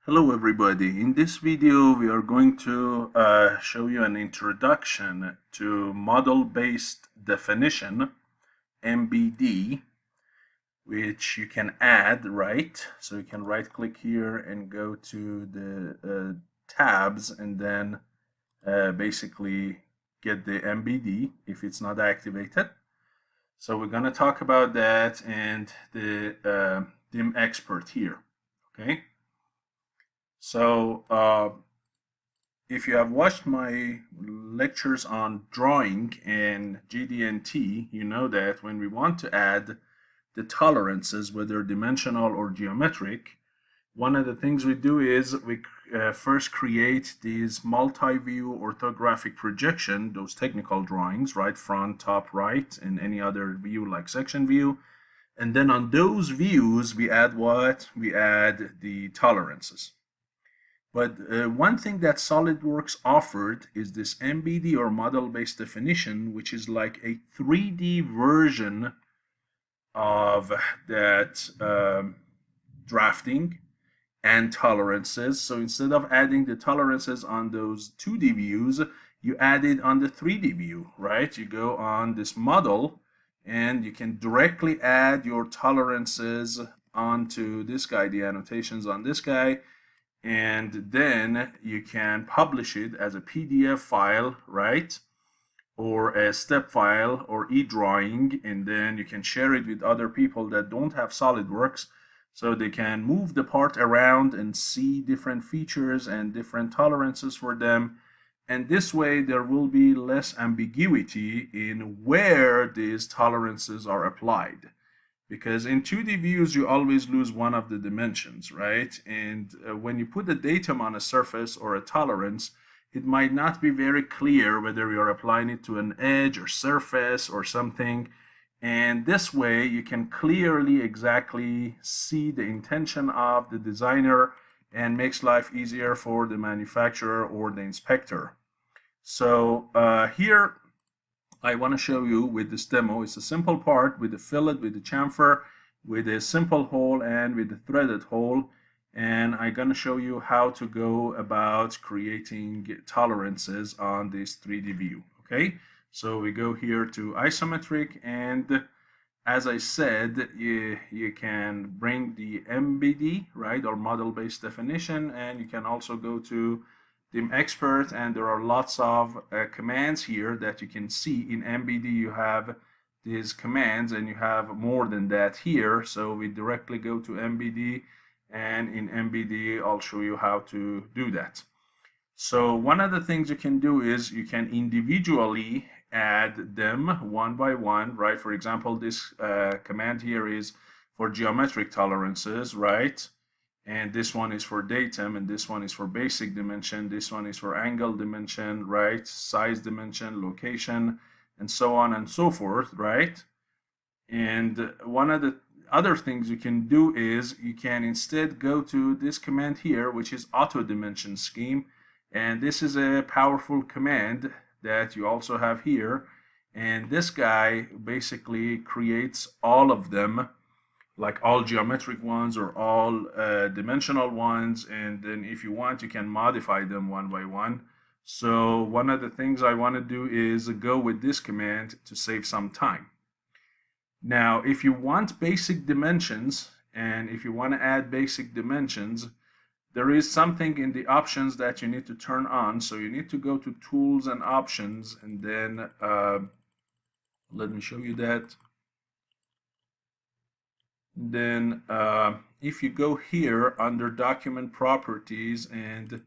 Hello everybody. In this video we are going to show you an introduction to Model-based Definition MBD, which you can add, right? So you can right click here and go to the tabs and then basically get the MBD if it's not activated. So we're going to talk about that and the DIM expert here, okay? So if you have watched my lectures on drawing and GD&T, you know that when we want to add the tolerances, whether dimensional or geometric, one of the things we do is we first create these multi-view orthographic projection, those technical drawings, right, front, top, right, and any other view like section view. And then on those views, we add what? We add the tolerances. But one thing that SolidWorks offered is this MBD or model-based definition, which is like a 3D version of that drafting and tolerances. So instead of adding the tolerances on those 2D views, you add it on the 3D view, right? You go on this model and you can directly add your tolerances onto this guy, the annotations on this guy, and then you can publish it as a PDF file, right? Or a step file or e-drawing, and then you can share it with other people that don't have SolidWorks so they can move the part around and see different features and different tolerances for them. And this way there will be less ambiguity in where these tolerances are applied. Because in 2D views, you always lose one of the dimensions, right? And when you put the datum on a surface or a tolerance, it might not be very clear whether you're applying it to an edge or surface or something. And this way, you can clearly exactly see the intention of the designer and makes life easier for the manufacturer or the inspector. So here, I want to show you with this demo. It's a simple part with the fillet, with the chamfer, with a simple hole, and with the threaded hole. And I'm going to show you how to go about creating tolerances on this 3D view. Okay, so we go here to isometric, and as I said, you can bring the MBD, right, or model-based definition, and you can also go to DIM expert, and there are lots of commands here that you can see. In MBD you have these commands and you have more than that here, so we directly go to MBD, and in MBD I'll show you how to do that. So one of the things you can do is you can individually add them one by one, right? For example, this command here is for geometric tolerances, right? And this one is for datum, and this one is for basic dimension, this one is for angle dimension, right, size dimension, location, and so on and so forth, right? And one of the other things you can do is you can instead go to this command here, which is auto dimension scheme, and this is a powerful command that you also have here, and this guy basically creates all of them, like all geometric ones or all dimensional ones, and then if you want you can modify them one by one. So one of the things I want to do is go with this command to save some time. Now if you want basic dimensions, and if you want to add basic dimensions, there is something in the options that you need to turn on. So you need to go to tools and options, and then let me show you that. Then if you go here under document properties, and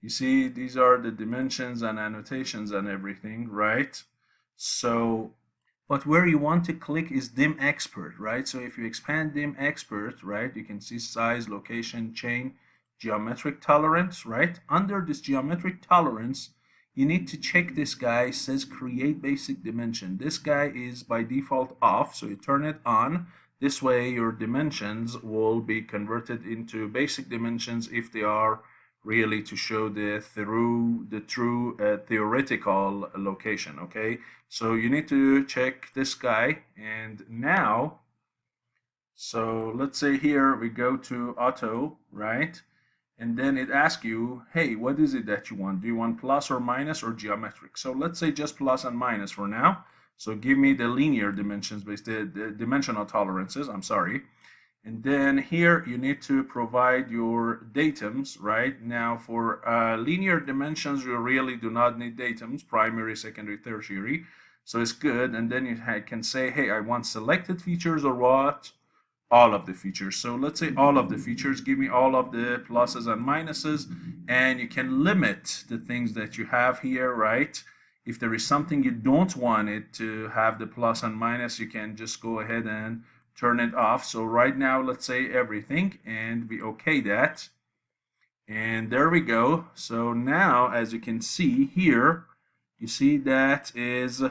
you see these are the dimensions and annotations and everything, right? So but where you want to click is DIM expert, right? So if you expand DIM expert, right, you can see size, location, chain, geometric tolerance, right? Under this geometric tolerance, you need to check this guy. It says create basic dimension. This guy is by default off, so you turn it on. This way your dimensions will be converted into basic dimensions if they are really to show the true theoretical location. Okay, so you need to check this guy. And now, so let's say here we go to auto, right? and then it asks you, hey, what is it that you want? Do you want plus or minus or geometric? So let's say just plus and minus for now. So give me the linear dimensions, the dimensional tolerances, I'm sorry. And then here you need to provide your datums, right? Now for linear dimensions, you really do not need datums, primary, secondary, tertiary. So it's good. And then you can say, hey, I want selected features or what? All of the features. So let's say all of the features, give me all of the pluses and minuses, and you can limit the things that you have here, right? If there is something you don't want it to have the plus and minus, you can just go ahead and turn it off. So right now, let's say everything, and we okay that. And there we go. So now, as you can see here, you see that is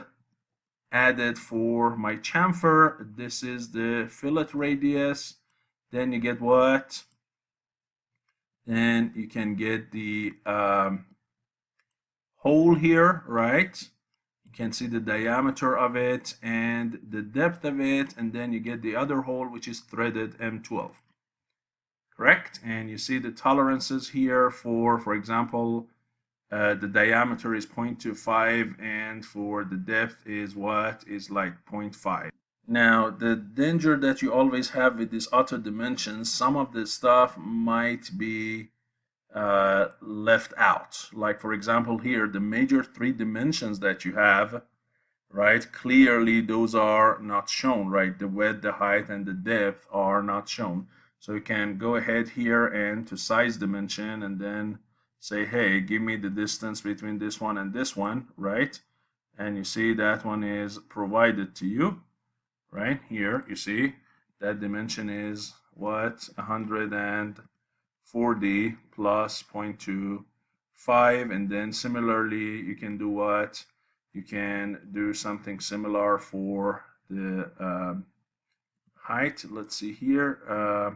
added for my chamfer. This is the fillet radius. Then you get what? Then you can get the hole here, right? You can see the diameter of it and the depth of it, and then you get the other hole, which is threaded M12. Correct? And you see the tolerances here for example, the diameter is 0.25, and for the depth is what? Is like 0.5. Now, the danger that you always have with these auto dimensions, some of the stuff might be left out. Like for example here, the major 3 dimensions that you have, right? Clearly those are not shown, right? The width, the height, and the depth are not shown. So you can go ahead here and to size dimension and then say, hey, give me the distance between this one and this one, right? And you see that one is provided to you, right? Here, you see that dimension is what? 140 plus 0.25, and then similarly, you can do what? You can do something similar for the height. Let's see here.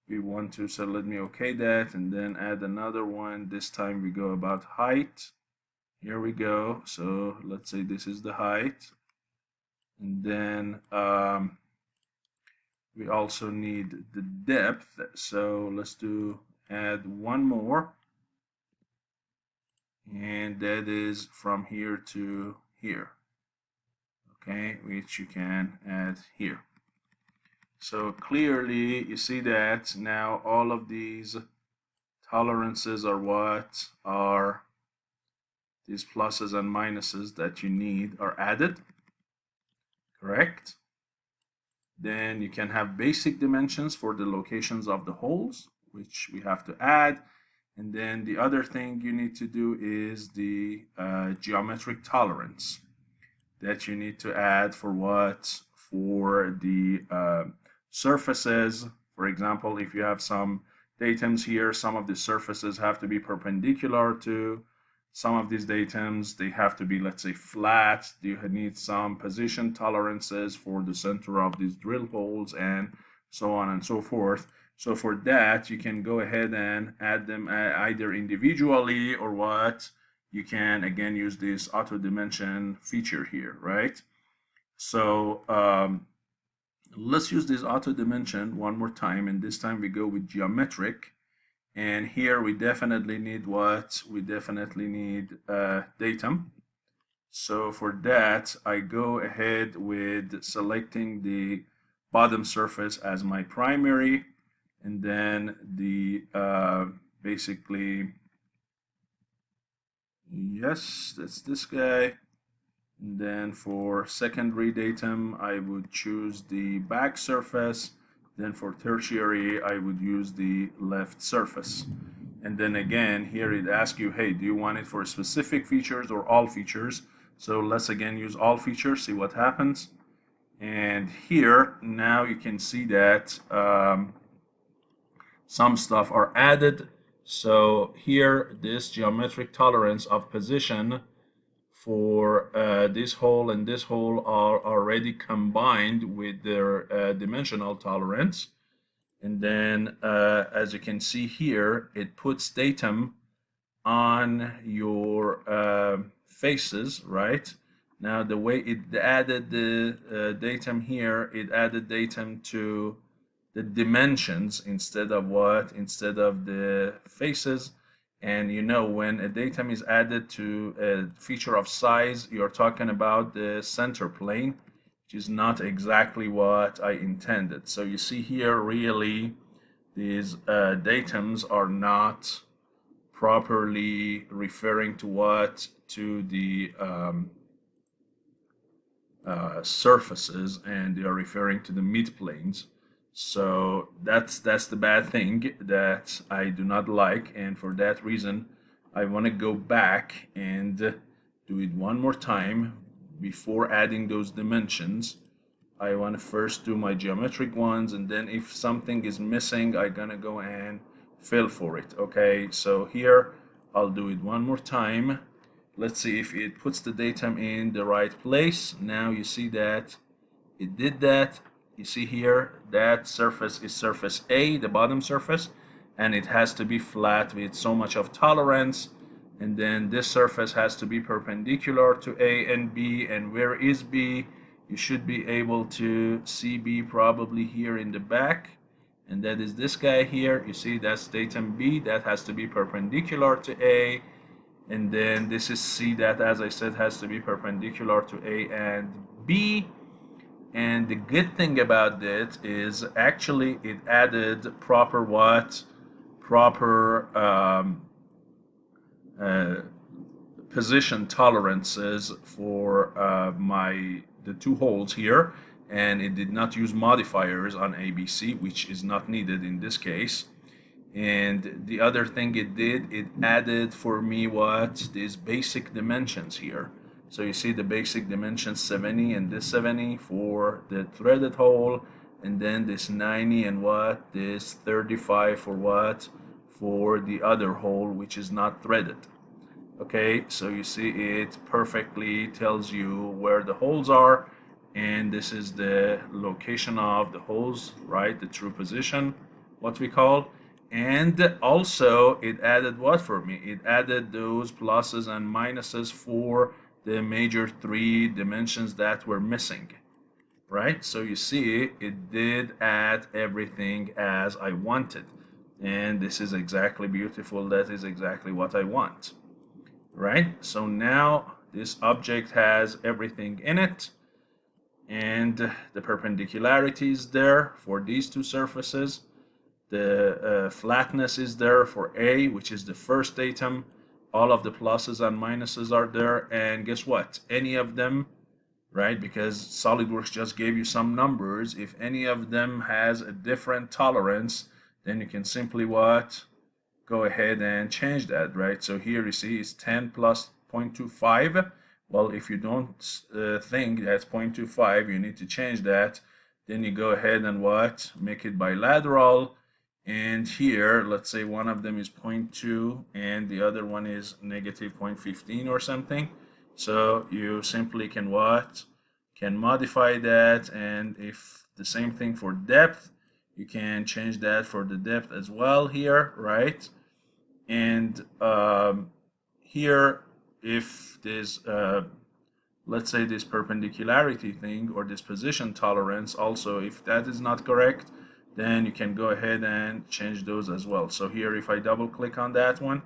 We want to, so let me okay that and then add another one. This time we go about height. Here we go. So let's say this is the height. And then we also need the depth. So let's add one more. And that is from here to here. Okay, which you can add here. So clearly you see that now all of these tolerances are what? Are these pluses and minuses that you need are added, correct? Then you can have basic dimensions for the locations of the holes, which we have to add. And then the other thing you need to do is the geometric tolerance that you need to add for what? For the surfaces. For example, if you have some datums here, some of the surfaces have to be perpendicular to some of these datums. They have to be, let's say, flat. You need some position tolerances for the center of these drill holes and so on and so forth. So for that, you can go ahead and add them either individually or what? You can, again, use this auto dimension feature here, right? So let's use this auto dimension one more time, and this time we go with geometric. And here we definitely need what? We definitely need datum. So for that, I go ahead with selecting the bottom surface as my primary, and then the basically, yes, that's this guy. And then for secondary datum, I would choose the back surface. Then for tertiary, I would use the left surface. And then again, here it asks you, hey, do you want it for specific features or all features? So let's again use all features, see what happens. And here, now you can see that some stuff are added. So here, this geometric tolerance of position for this hole and this hole are already combined with their dimensional tolerance. And then as you can see here, it puts datum on your faces, right? Now the way it added the datum here, it added datum to the dimensions instead of what? Instead of the faces. And you know, when a datum is added to a feature of size, you're talking about the center plane, which is not exactly what I intended. So you see here, really, these datums are not properly referring to what? To the surfaces, and they are referring to the midplanes. So that's the bad thing that I do not like, and for that reason I want to go back and do it one more time before adding those dimensions. I want to first do my geometric ones, and then if something is missing, I'm gonna go and fill for it. Okay, so here I'll do it one more time. Let's see if it puts the datum in the right place. Now you see that it did that. You see here that surface is surface A, the bottom surface, and it has to be flat with so much of tolerance. And then this surface has to be perpendicular to A and B. And where is B? You should be able to see B probably here in the back. And that is this guy here. You see that's datum B. That has to be perpendicular to A. And then this is C, that, as I said, has to be perpendicular to A and B. And the good thing about that is actually it added proper what? Proper position tolerances for the two holes here, and it did not use modifiers on ABC, which is not needed in this case. And the other thing it did, it added for me what? These basic dimensions here. So you see the basic dimensions 70 and this 70 for the threaded hole, and then this 90 and what? This 35 for what? For the other hole which is not threaded. Okay, so you see it perfectly tells you where the holes are, and this is the location of the holes, right? The true position, what we call. And also it added what for me? It added those pluses and minuses for the major three dimensions that were missing, right? So you see it did add everything as I wanted, and this is exactly beautiful. That is exactly what I want, right? So now this object has everything in it, and the perpendicularity is there for these two surfaces. The flatness is there for A, which is the first datum. All of the pluses and minuses are there, and guess what? Any of them, right? Because SolidWorks just gave you some numbers. If any of them has a different tolerance, then you can simply what? Go ahead and change that, right? So here you see it's 10 plus 0.25. Well, if you don't think that's 0.25, you need to change that. Then you go ahead and what? Make it bilateral. And here, let's say one of them is 0.2 and the other one is negative 0.15 or something. So you simply can what? Can modify that, and if the same thing for depth, you can change that for the depth as well here, right? And here, if there's let's say this perpendicularity thing or this position tolerance, also if that is not correct, then you can go ahead and change those as well. So here, if I double click on that one,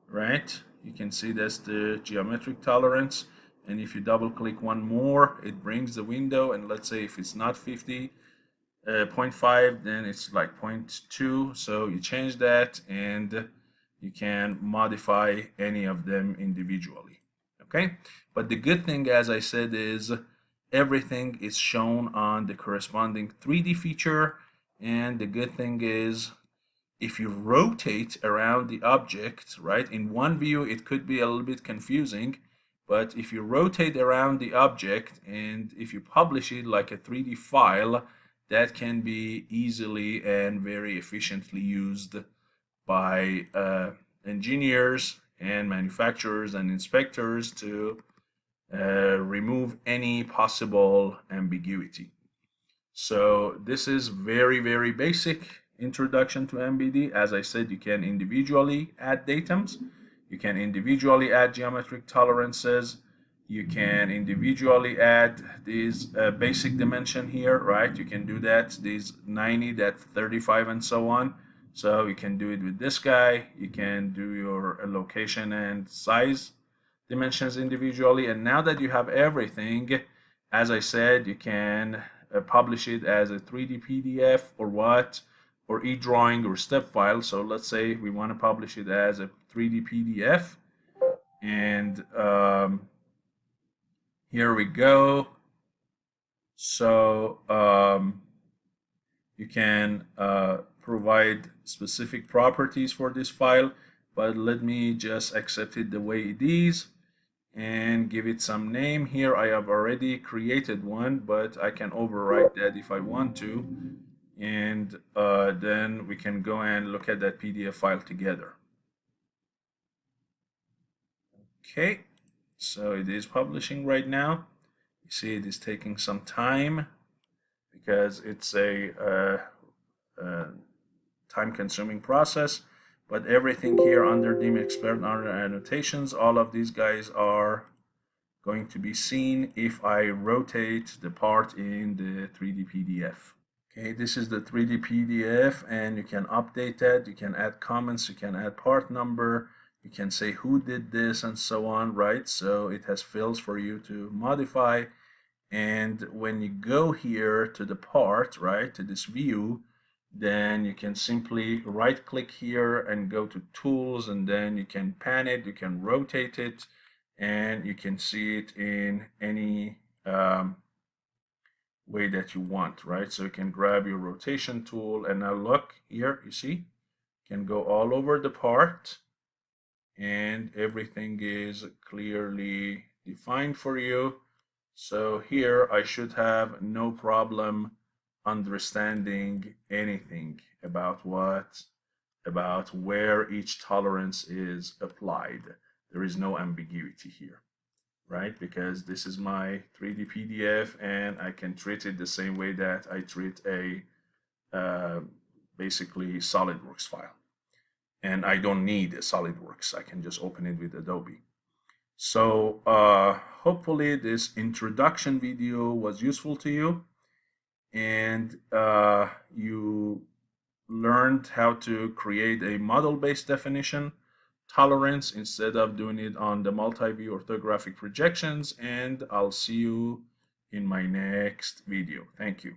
right, you can see that's the geometric tolerance. And if you double click one more, it brings the window, and let's say if it's not 50.5, then it's like 0.2. So you change that, and you can modify any of them individually. Okay, but the good thing, as I said, is everything is shown on the corresponding 3D feature. And the good thing is, if you rotate around the object, right, in one view it could be a little bit confusing, but if you rotate around the object and if you publish it like a 3D file, that can be easily and very efficiently used by engineers and manufacturers and inspectors to remove any possible ambiguity. So this is very, very basic introduction to MBD. As I said, you can individually add datums, you can individually add geometric tolerances, You can individually add these basic dimension here, right? You can do that, these 90, that 35, and so on. So you can do it with this guy. You can do your location and size dimensions individually. And now that you have everything, as I said, you can publish it as a 3D PDF or what, or e-drawing or step file. So let's say we want to publish it as a 3D PDF, and here we go. So you can provide specific properties for this file, but let me just accept it the way it is and give it some name. Here I have already created one, but I can overwrite that if I want to, and then we can go and look at that PDF file together. Okay, so it is publishing right now. You see it is taking some time because it's a time-consuming process, but everything here under Dim Expert under annotations, all of these guys are going to be seen if I rotate the part in the 3D PDF. Okay, this is the 3D PDF, and you can update that. You can add comments, you can add part number, you can say who did this and so on, right? So it has fields for you to modify. And when you go here to the part, right, to this view, then you can simply right click here and go to tools, and then you can pan it, you can rotate it, and you can see it in any way that you want, right? So you can grab your rotation tool, and now look here, you see, you can go all over the part, and everything is clearly defined for you. So here I should have no problem understanding anything about where each tolerance is applied. There is no ambiguity here, right? Because this is my 3D PDF, and I can treat it the same way that I treat a basically SolidWorks file. And I don't need a SolidWorks. I can just open it with Adobe. So hopefully this introduction video was useful to you, and you learned how to create a model-based definition tolerance instead of doing it on the multi-view orthographic projections, and I'll see you in my next video. Thank you.